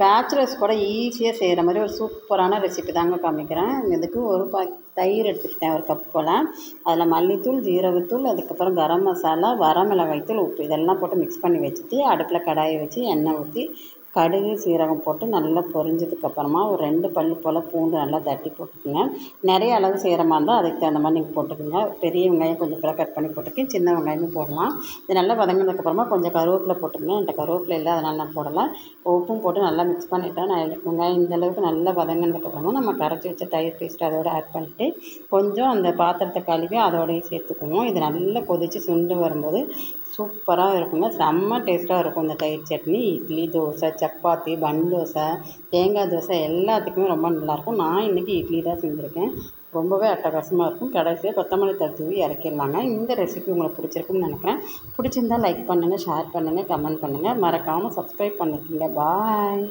Bachelors கூட ஈஸியாக செய்கிற மாதிரி ஒரு சூப்பரான ரெசிபி தாங்க காமிக்கிறேன். இதுக்கு ஒரு தயிர் எடுத்துக்கிட்டேன், ஒரு கப் போல். அதில் மல்லித்தூள், ஜீரகத்தூள், அதுக்கப்புறம் கரம் மசாலா, வரமிளகாய்த்தூள், உப்பு இதெல்லாம் போட்டு மிக்ஸ் பண்ணி வச்சுட்டு அடுப்பில் கடாயை வச்சு எண்ணெய் ஊற்றி கடுகு சீரகம் போட்டு நல்லா பொரிஞ்சதுக்கப்புறமா ஒரு 2 பல் போல் பூண்டு நல்லா தட்டி போட்டுக்கோங்க. நிறைய அளவு செய்கிற மாதிரி இருந்தால் அதுக்கு தகுந்த மாதிரி நீங்கள் போட்டுக்கோங்க. பெரிய வெங்காயம் கொஞ்சம் கூட கட் பண்ணி போட்டுக்கேன், சின்ன வெங்காயமும் போடலாம். இது நல்லா வதங்கினதுக்கப்புறமா கொஞ்சம் கருவேப்பிலை போட்டுக்கோங்க. என்கிட்ட கருவேப்பிலை இல்லை, அதனால் நான் போடலை. உப்பும் போட்டு நல்லா மிக்ஸ் பண்ணிவிட்டேன். நான் வெங்காயம் இந்தளவுக்கு நல்லா வதங்கினதுக்கப்புறமா நம்ம கரைச்சி வச்ச தயிர் பேஸ்ட்டு அதோட ஆட் பண்ணிவிட்டு கொஞ்சம் அந்த பாத்திரத்தை கழுவி அதோடய சேர்த்துக்குவோம். இது நல்லா கொதித்து சுண்டு வரும்போது சூப்பராக இருக்குங்க, செம்ம டேஸ்ட்டாக இருக்கும் இந்த தயிர் சட்னி. இட்லி, தோசை, சப்பாத்தி, பன் தோசை, தேங்காய் தோசை எல்லாத்துக்குமே ரொம்ப நல்லாயிருக்கும். நான் இன்றைக்கி இட்லி தான் செஞ்சுருக்கேன். ரொம்பவே அட்டகாசமாக இருக்கும். கடைசியாக கொத்தமல்லி தழை தூவி இறக்கிடலாங்க. இந்த ரெசிபி உங்களுக்கு பிடிச்சிருக்குன்னு நினைக்கிறேன். பிடிச்சிருந்தால் லைக் பண்ணுங்கள், ஷேர் பண்ணுங்கள், கமெண்ட் பண்ணுங்கள். மறக்காமல் சப்ஸ்கிரைப் பண்ணிக்கோங்க. பாய்.